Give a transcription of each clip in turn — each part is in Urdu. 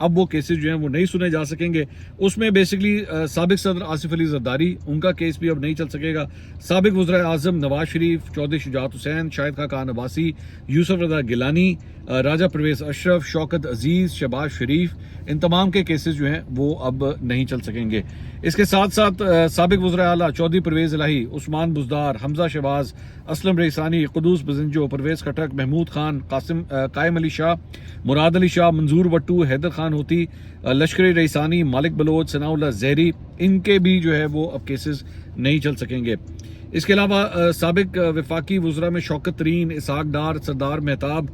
اب وہ کیسز جو ہیں وہ نہیں سنے جا سکیں گے. اس میں بیسکلی سابق صدر آصف علی زرداری ان کا کیس بھی اب نہیں چل سکے گا. سابق وزراء اعظم نواز شریف, چودھری شجاعت حسین, شاہد خاقان عباسی, یوسف رضا گیلانی, راجہ پرویز اشرف, شوکت عزیز, شہباز شریف, ان تمام کے کیسز جو ہیں وہ اب نہیں چل سکیں گے. اس کے ساتھ ساتھ سابق وزراء اعلیٰ چودھری پرویز الہی, عثمان بزدار, حمزہ شہباز, اسلم ریسانی, قدوس بزنجو, پرویز خٹک, محمود خان, قائم علی شاہ, مراد علی شاہ, منظور وٹو, حیدر خان ہوتی, لشکری ریسانی, مالک بلوچ, ثناء اللہ زہری, ان کے بھی جو ہے وہ اب کیسز نہیں چل سکیں گے. اس کے علاوہ سابق وفاقی وزراء میں شوکت ترین, اسحاق ڈار, سردار مہتاب,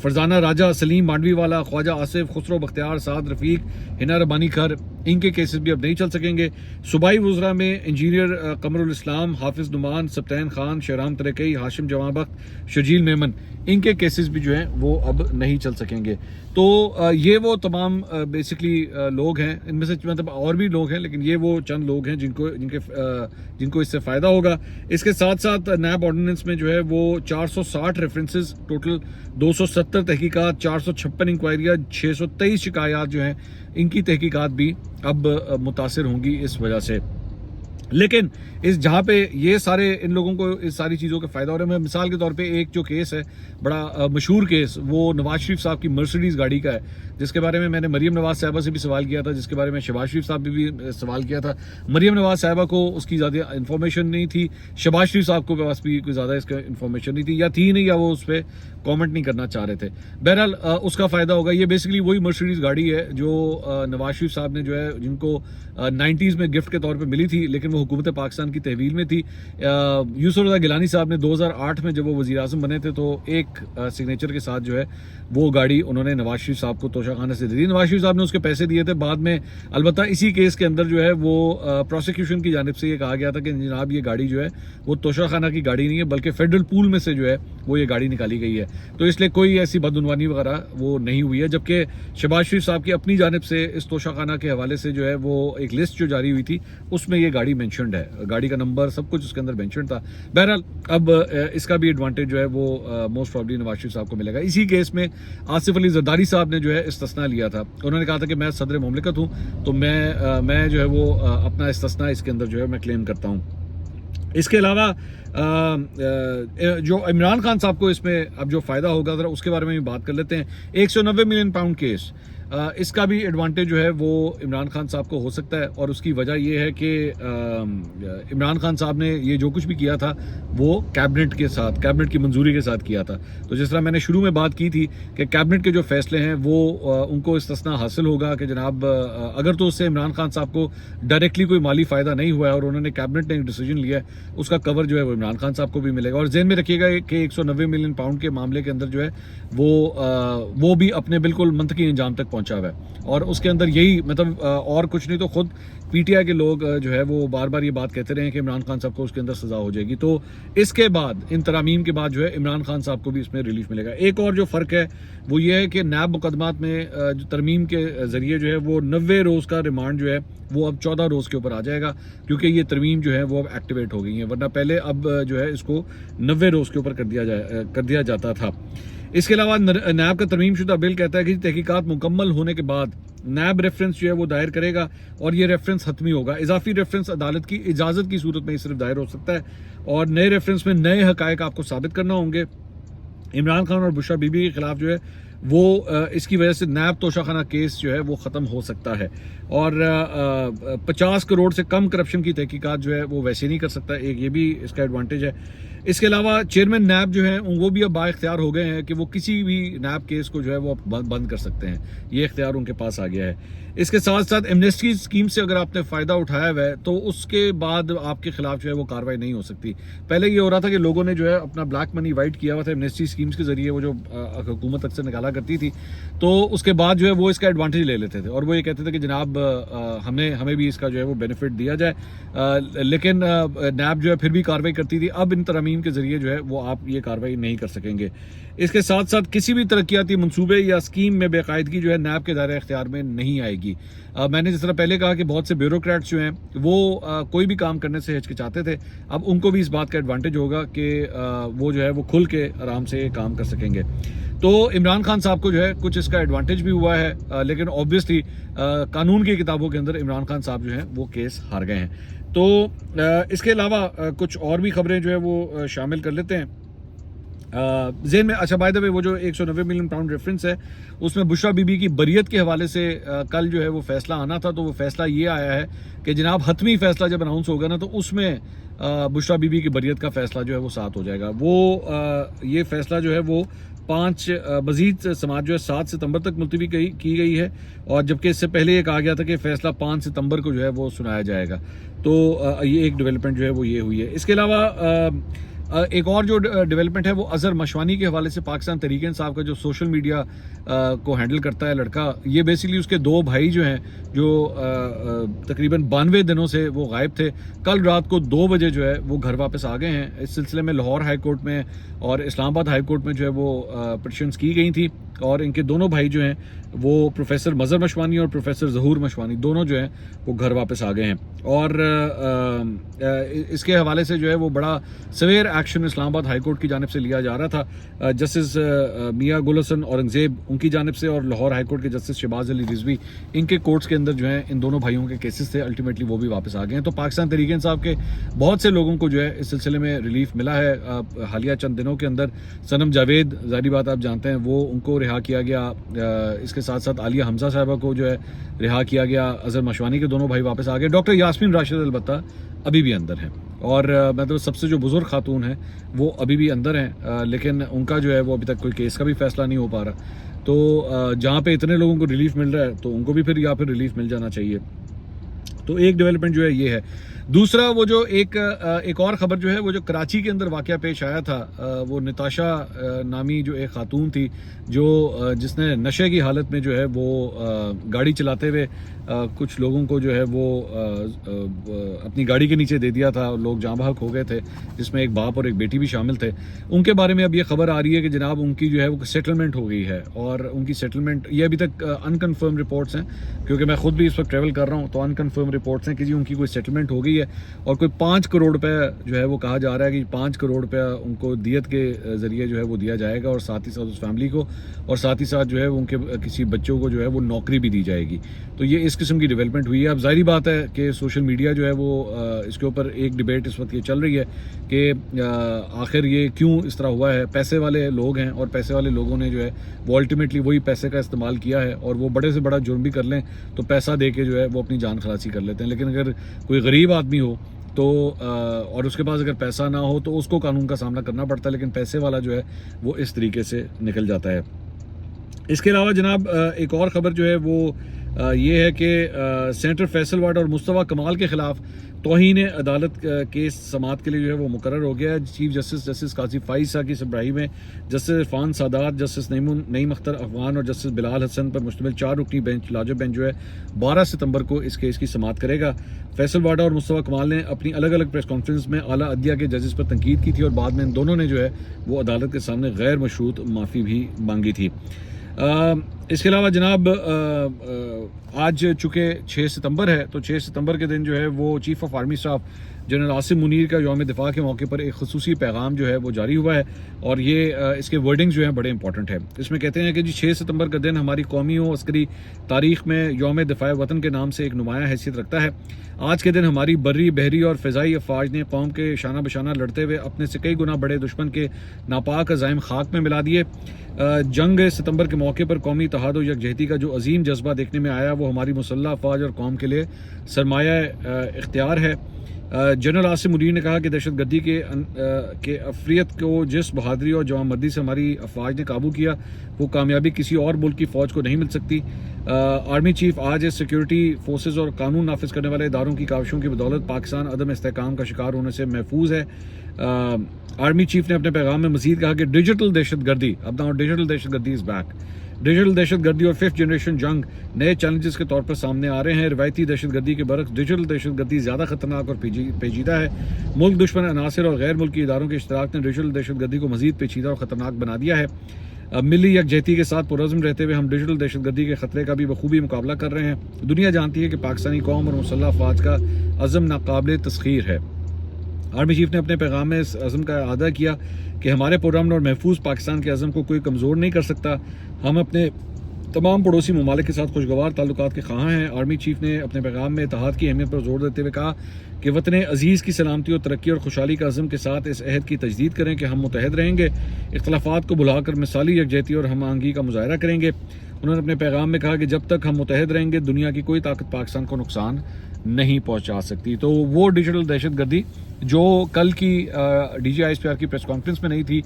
فرزانہ راجہ, سلیم مانڈوی والا, خواجہ آصف, خسرو بختیار, سعد رفیق, ہنا ربانی کھر, ان کے کیسز بھی اب نہیں چل سکیں گے. صوبائی وزراء میں انجینئر قمر الاسلام, حافظ نعمان, سبطین خان, شہرام ترکی, ہاشم جمع بخت, شرجیل میمن, ان کے کیسز بھی جو ہیں وہ اب نہیں چل سکیں گے. تو یہ وہ تمام بیسکلی لوگ ہیں, ان میں سے مطلب اور بھی لوگ ہیں, لیکن یہ وہ چند لوگ ہیں جن کو اس سے فائدہ ہوگا. اس کے ساتھ ساتھ نیب آرڈیننس میں جو ہے وہ 460 ریفرنسز, ٹوٹل 270 تحقیقات, 456 انکوائریاں, 623 شکایات جو ہیں ان کی تحقیقات بھی اب متاثر ہوں گی اس وجہ سے. لیکن جہاں پہ یہ سارے ان لوگوں کو اس ساری چیزوں کا فائدہ ہو رہا ہے, میں مثال کے طور پہ ایک جو کیس ہے بڑا مشہور کیس, وہ نواز شریف صاحب کی مرسیڈیز گاڑی کا ہے, جس کے بارے میں نے مریم نواز صاحبہ سے بھی سوال کیا تھا, جس کے بارے میں شہباز شریف صاحب بھی سوال کیا تھا. مریم نواز صاحبہ کو اس کی زیادہ انفارمیشن نہیں تھی, شہباز شریف صاحب کو پاس بھی کوئی زیادہ اس کا انفارمیشن نہیں تھی, یا تھی نہیں, یا وہ اس پہ کامنٹ نہیں کرنا چاہ رہے تھے. بہرحال اس کا فائدہ ہوگا. یہ بیسکلی وہی مرسیڈیز گاڑی ہے جو نواز شریف صاحب نے جو ہے, جن کو 90s میں گفٹ کے طور پہ ملی تھی, لیکن وہ حکومت پاکستان کی تحویل میں تھی. یوسف رضا گیلانی صاحب نے 2008 میں جب وہ وزیر اعظم بنے تھے تو ایک سگنیچر کے ساتھ جو ہے وہ گاڑی انہوں نے نواز شریف صاحب کو توشہ خانہ سے دے دی. نواز شریف صاحب نے اس کے پیسے دیے تھے بعد میں. البتہ اسی کیس کے اندر جو ہے وہ پروسیکیوشن کی جانب سے یہ کہا گیا تھا کہ جناب یہ گاڑی جو ہے وہ توشہ خانہ کی گاڑی نہیں ہے, بلکہ فیڈرل پول میں سے جو ہے وہ یہ گاڑی نکالی گئی ہے. تو اس لیے کوئی ایسی بدعنوانی وغیرہ وہ نہیں ہوئی ہے. جبکہ شہباز شریف صاحب کی اپنی جانب سے اس توشہ خانہ کے حوالے سے جو ہے وہ ایک لسٹ جو جاری ہوئی تھی, اس میں یہ گاڑی مینشنڈ ہے, گاڑی کا نمبر سب کچھ اس کے اندر مینشن تھا. بہرحال اب اس کا بھی ایڈوانٹیج جو ہے وہ موسٹ پرابلی نواز شریف صاحب کو ملے گا. اسی کیس میں آصف علی زرداری صاحب نے جو ہے استثناء لیا تھا. انہوں نے کہا تھا کہ میں صدر مملکت ہوں, تو میں جو ہے وہ اپنا استثناء اس کے اندر جو ہے میں کلیم کرتا ہوں. اس کے علاوہ جو عمران خان صاحب کو اس میں اب جو فائدہ ہوگا ذرا اس کے بارے میں بھی بات کر لیتے ہیں. 190 ملین پاؤنڈ کیس, اس کا بھی ایڈوانٹیج جو ہے وہ عمران خان صاحب کو ہو سکتا ہے, اور اس کی وجہ یہ ہے کہ عمران خان صاحب نے یہ جو کچھ بھی کیا تھا وہ کیبنٹ کی منظوری کے ساتھ کیا تھا. تو جس طرح میں نے شروع میں بات کی تھی کہ کیبنٹ کے جو فیصلے ہیں وہ ان کو استثناء حاصل ہوگا کہ جناب اگر تو اس سے عمران خان صاحب کو ڈائریکٹلی کوئی مالی فائدہ نہیں ہوا ہے اور انہوں نے کیبنٹ نے ایک ڈیسیجن لیا ہے, اس کا کور جو ہے وہ عمران خان صاحب کو بھی ملے گا. اور ذہن میں رکھیے گا کہ 190 ملین پاؤنڈ کے معاملے کے اندر جو ہے وہ بھی اپنے بالکل منطقی انجام تک پہنچا ہوا ہے, اور اس کے اندر یہی مطلب اور کچھ نہیں تو خود پی ٹی آئی کے لوگ جو ہے وہ بار بار یہ بات کہتے رہے ہیں کہ عمران خان صاحب کو اس کے اندر سزا ہو جائے گی. تو اس کے بعد ان ترامیم کے بعد جو ہے عمران خان صاحب کو بھی اس میں ریلیف ملے گا. ایک اور جو فرق ہے وہ یہ ہے کہ نیب مقدمات میں جو ترمیم کے ذریعے جو ہے وہ 90 روز کا ریمانڈ جو ہے وہ اب 14 روز کے اوپر آ جائے گا, کیونکہ یہ ترمیم جو ہے وہ اب ایکٹیویٹ ہو گئی ہیں, ورنہ پہلے اب جو ہے اس کو 90 روز کے اوپر کر دیا جاتا تھا. اس کے علاوہ نیب کا ترمیم شدہ بل کہتا ہے کہ تحقیقات مکمل ہونے کے بعد نیب ریفرنس جو ہے وہ دائر کرے گا, اور یہ ریفرنس حتمی ہوگا. اضافی ریفرنس عدالت کی اجازت کی صورت میں صرف دائر ہو سکتا ہے, اور نئے ریفرنس میں نئے حقائق آپ کو ثابت کرنا ہوں گے. عمران خان اور بشرا بی بی کے خلاف جو ہے وہ اس کی وجہ سے نیب توشہ خانہ کیس جو ہے وہ ختم ہو سکتا ہے, اور 50 کروڑ سے کم کرپشن کی تحقیقات جو ہے وہ ویسے نہیں کر سکتا. ایک یہ بھی اس کا ایڈوانٹیج ہے. اس کے علاوہ چیئرمین نیب جو ہیں وہ بھی اب با اختیار ہو گئے ہیں کہ وہ کسی بھی نیب کیس کو جو ہے وہ بند کر سکتے ہیں, یہ اختیار ان کے پاس آ گیا ہے. اس کے ساتھ ساتھ ایمنیسٹی اسکیم سے اگر آپ نے فائدہ اٹھایا ہوا ہے تو اس کے بعد آپ کے خلاف جو ہے وہ کاروائی نہیں ہو سکتی. پہلے یہ ہو رہا تھا کہ لوگوں نے جو ہے اپنا بلیک منی وائٹ کیا ہوا تھا ایمنیسٹی اسکیمز کے ذریعے, وہ جو حکومت اکثر نکالا کرتی تھی, تو اس کے بعد جو ہے وہ اس کا ایڈوانٹیج لے لیتے تھے, اور وہ یہ کہتے تھے کہ جناب ہمیں بھی اس کا جو ہے وہ بینیفٹ دیا جائے, لیکن نیب جو ہے پھر بھی کاروائی کرتی تھی. اب ان ترامیم کے ذریعے جو ہے وہ آپ یہ کاروائی نہیں کر سکیں گے. اس کے ساتھ ساتھ کسی بھی ترقیاتی منصوبے یا اسکیم میں بے قاعدگی جو ہے نیب کے دائرہ اختیار میں نہیں آئے گی. میں نے جس طرح پہلے کہا کہ بہت سے بیوروکریٹس جو ہیں وہ کوئی بھی کام کرنے سے ہچکچاتے تھے, اب ان کو بھی اس بات کا ایڈوانٹیج ہوگا کہ وہ جو ہے وہ کھل کے آرام سے کام کر سکیں گے. تو عمران خان صاحب کو جو ہے کچھ اس کا ایڈوانٹیج بھی ہوا ہے، لیکن اوبویسلی قانون کی کتابوں کے اندر عمران خان صاحب جو ہیں وہ کیس ہار گئے ہیں۔ تو اس کے علاوہ کچھ اور بھی خبریں جو ہے وہ شامل کر لیتے ہیں ذہن میں۔ اچھا بائی دا وے، وہ جو 190 ملین پاؤنڈ ریفرنس ہے اس میں بشرا بی بی کی بریت کے حوالے سے کل جو ہے وہ فیصلہ آنا تھا، تو وہ فیصلہ یہ آیا ہے کہ جناب حتمی فیصلہ جب اناؤنس ہوگا نا تو اس میں بشرا بی بی کی بریت کا فیصلہ جو ہے وہ ساتھ ہو جائے گا۔ وہ یہ فیصلہ جو ہے وہ 5 مزید سماعت جو ہے 7 ستمبر تک ملتوی کی گئی ہے، اور جبکہ اس سے پہلے یہ کہا گیا تھا کہ فیصلہ 5 ستمبر کو جو ہے وہ سنایا جائے گا۔ تو یہ ایک ڈیولپمنٹ جو ہے وہ یہ ہوئی ہے۔ اس کے علاوہ ایک اور جو ڈیولپمنٹ ہے وہ اظہر مشوانی کے حوالے سے، پاکستان تحریک انصاف کا جو سوشل میڈیا کو ہینڈل کرتا ہے لڑکا، یہ بیسیکلی اس کے 2 بھائی جو ہیں جو تقریباً 92 دنوں سے وہ غائب تھے، کل رات کو 2 بجے جو ہے وہ گھر واپس آ گئے ہیں۔ اس سلسلے میں لاہور ہائی کورٹ میں اور اسلام آباد ہائی کورٹ میں جو ہے وہ پٹیشنز کی گئی تھی، اور ان کے دونوں بھائی جو ہیں وہ پروفیسر مظہر مشوانی اور پروفیسر ظہور مشوانی دونوں جو ہیں وہ گھر واپس آ گئے ہیں۔ اور اس کے حوالے سے جو ہے وہ بڑا سویر ایکشن اسلام آباد ہائی کورٹ کی جانب سے لیا جا رہا تھا۔ جسٹس میاں گل حسن اورنگزیب ان کی جانب سے، اور لاہور ہائی کورٹ کے جسٹس شہباز علی رضوی، ان کے کورٹس کے اندر جو ہیں ان دونوں بھائیوں کے کیسز تھے، الٹیمیٹلی وہ بھی واپس آ گئے ہیں۔ تو پاکستان تحریک انصاف کے بہت سے لوگوں کو جو ہے اس سلسلے میں ریلیف ملا ہے۔ حالیہ چند دنوں کے اندر صنم جاوید، ظاہری بات آپ جانتے ہیں، وہ ان کو رہا کیا گیا، اس کے ساتھ ساتھ عالیہ حمزہ صاحبہ کو جو ہے رہا کیا گیا، اظہر مشوانی کے دونوں بھائی واپس آ گئے، ڈاکٹر یاسمین راشد البتہ ابھی بھی اندر ہیں، اور مطلب سب سے جو بزرگ خاتون ہیں وہ ابھی بھی اندر ہیں، لیکن ان کا جو ہے وہ ابھی تک کوئی کیس کا بھی فیصلہ نہیں ہو پا رہا۔ تو جہاں پہ اتنے لوگوں کو ریلیف مل رہا ہے تو ان کو بھی پھر ریلیف مل جانا چاہیے۔ تو ایک ڈیولپمنٹ جو ہے یہ ہے۔ دوسرا وہ جو ایک اور خبر جو ہے وہ جو کراچی کے اندر واقعہ پیش آیا تھا، وہ نتاشا نامی جو ایک خاتون تھی جس نے نشے کی حالت میں جو ہے وہ گاڑی چلاتے ہوئے کچھ لوگوں کو جو ہے وہ اپنی گاڑی کے نیچے دے دیا تھا، لوگ جاں بحق ہو گئے تھے، جس میں ایک باپ اور ایک بیٹی بھی شامل تھے۔ ان کے بارے میں اب یہ خبر آ رہی ہے کہ جناب ان کی جو ہے وہ سیٹلمنٹ ہو گئی ہے، اور ان کی سیٹلمنٹ یہ ابھی تک انکنفرم رپورٹس ہیں، کیونکہ میں خود بھی اس وقت ٹریول کر رہا ہوں، تو انکنفرم رپورٹس ہیں کہ جی ان کی کوئی سیٹلمنٹ ہو گئی ہے، اور کوئی 5 کروڑ روپے جو ہے وہ کہا جا رہا ہے کہ 5 کروڑ روپے ان کو دیت کے ذریعے جو ہے وہ دیا جائے گا، اور ساتھ ہی ساتھ اس فیملی کو، اور ساتھ ہی ساتھ جو ہے ان کے کسی بچوں کو جو ہے وہ نوکری بھی دی جائے گی۔ تو یہ اس قسم کی ڈیولپمنٹ ہوئی ہے۔ اب ظاہری بات ہے کہ سوشل میڈیا جو ہے وہ اس کے اوپر ایک ڈیبیٹ اس وقت یہ چل رہی ہے کہ آخر یہ کیوں اس طرح ہوا ہے۔ پیسے والے لوگ ہیں، اور پیسے والے لوگوں نے جو ہے وہ الٹیمیٹلی وہی پیسے کا استعمال کیا ہے، اور وہ بڑے سے بڑا جرم بھی کر لیں تو پیسہ دے کے جو ہے وہ اپنی جان خلاصی کر لیتے ہیں۔ لیکن اگر کوئی غریب آدمی ہو تو اور اس کے پاس اگر پیسہ نہ ہو تو اس کو قانون کا سامنا کرنا پڑتا ہے، لیکن پیسے والا جو ہے وہ اس طریقے سے نکل جاتا ہے۔ اس کے علاوہ جناب ایک اور خبر جو ہے وہ یہ ہے کہ سینیٹر فیصل واٹ اور مصطفیٰ کمال کے خلاف توہین عدالت کیس سماعت کے لیے جو ہے وہ مقرر ہو گیا ہے۔ چیف جسٹس قاضی فائز ساکس ابراہیم ہے، جسٹس عرفان سادات، جسٹس نعیم اختر افغان اور جسٹس بلال حسن پر مشتمل 4 رکنی بینچ لاجو بینچ جو ہے 12 ستمبر کو اس کیس کی سماعت کرے گا۔ فیصل واڈا اور مصطفیٰ کمال نے اپنی الگ الگ پریس کانفرنس میں اعلیٰ عدلیہ کے ججز پر تنقید کی تھی، اور بعد میں ان دونوں نے جو ہے وہ عدالت کے سامنے غیر مشروط معافی بھی مانگی تھی۔ اس کے علاوہ جناب آج چونکہ 6 ستمبر ہے، تو 6 ستمبر کے دن جو ہے وہ chief of army staff general Asim Munir کا یوم دفاع کے موقع پر ایک خصوصی پیغام جو ہے وہ جاری ہوا ہے، اور یہ اس کے ورڈنگز جو ہیں بڑے امپورٹنٹ ہیں۔ اس میں کہتے ہیں کہ جی 6 ستمبر کا دن ہماری قومی و عسکری تاریخ میں یوم دفاع وطن کے نام سے ایک نمایاں حیثیت رکھتا ہے۔ آج کے دن ہماری بری، بحری اور فضائی افواج نے قوم کے شانہ بشانہ لڑتے ہوئے اپنے سے کئی گنا بڑے دشمن کے ناپاک عزائم خاک میں ملا دیے۔ جنگ ستمبر کے موقع پر قومی اتحاد و یکجہتی کا جو عظیم جذبہ دیکھنے میں آیا وہ ہماری مسلح افواج اور قوم کے لیے سرمایہ اختیار ہے۔ جنرل عاصم منیر نے کہا کہ دہشت گردی کے افریت کو جس بہادری اور جوان مردی سے ہماری افواج نے قابو کیا وہ کامیابی کسی اور ملک کی فوج کو نہیں مل سکتی۔ آرمی چیف آج سیکیورٹی فورسز اور قانون نافذ کرنے والے اداروں کی کاوشوں کی بدولت پاکستان عدم استحکام کا شکار ہونے سے محفوظ ہے۔ آرمی چیف نے اپنے پیغام میں مزید کہا کہ ڈیجیٹل دہشت گردی، اب ناؤ ڈیجیٹل دہشت گردی از بیک، ڈیجیٹل دہشت گردی اور 5th جنریشن جنگ نئے چیلنجز کے طور پر سامنے آ رہے ہیں۔ روایتی دہشت گردی کے برعکس ڈیجیٹل دہشت گردی زیادہ خطرناک اور پیچیدہ ہے۔ ملک دشمن عناصر اور غیر ملکی اداروں کے اشتراک نے ڈیجیٹل دہشت گردی کو مزید پیچیدہ اور خطرناک بنا دیا ہے۔ ملی یکجہتی کے ساتھ پرعزم رہتے ہوئے ہم ڈیجیٹل دہشت گردی کے خطرے کا بھی بخوبی مقابلہ کر رہے ہیں۔ دنیا جانتی ہے کہ پاکستانی قوم اور مسلح افواج کا عزم ناقابل تسخیر ہے۔ آرمی چیف نے اپنے پیغام میں اس عزم کا اعادہ کیا کہ ہمارے پرامن اور محفوظ پاکستان کے عزم کو کوئی کمزور نہیں کر سکتا. ہم اپنے تمام پڑوسی ممالک کے ساتھ خوشگوار تعلقات کے خواہاں ہیں. آرمی چیف نے اپنے پیغام میں اتحاد کی اہمیت پر زور دیتے ہوئے کہا کہ وطن عزیز کی سلامتی اور ترقی اور خوشحالی کا عزم کے ساتھ اس عہد کی تجدید کریں کہ ہم متحد رہیں گے, اختلافات کو بھلا کر مثالی یکجہتی اور ہم آہنگی کا مظاہرہ کریں گے. انہوں نے اپنے پیغام میں کہا کہ جب تک ہم متحد رہیں گے دنیا کی کوئی طاقت پاکستان کو نقصان نہیں پہنچا سکتی. تو وہ ڈیجیٹل دہشت گردی جو کل کی D G I S P R کی پریس کانفرنس میں نہیں تھی,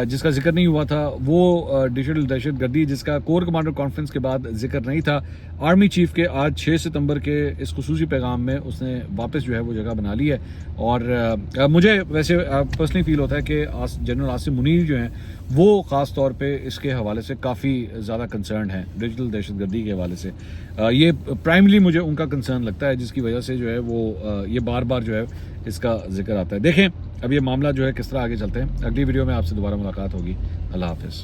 جس کا ذکر نہیں ہوا تھا, وہ ڈیجیٹل دہشت گردی جس کا کور کمانڈر کانفرنس کے بعد ذکر نہیں تھا, آرمی چیف کے آج 6 ستمبر کے اس خصوصی پیغام میں اس نے واپس جو ہے وہ جگہ بنا لی ہے. اور مجھے ویسے پرسنلی فیل ہوتا ہے کہ جنرل عاصم منیر جو ہیں وہ خاص طور پہ اس کے حوالے سے کافی زیادہ کنسرنڈ ہیں ڈیجیٹل دہشت گردی کے حوالے سے. یہ پرائملی مجھے ان کا کنسرن لگتا ہے, جس کی وجہ سے جو ہے وہ یہ بار بار جو ہے اس کا ذکر آتا ہے. دیکھیں اب یہ معاملہ جو ہے کس طرح آگے چلتے ہیں. اگلی ویڈیو میں آپ سے دوبارہ ملاقات ہوگی. اللہ حافظ.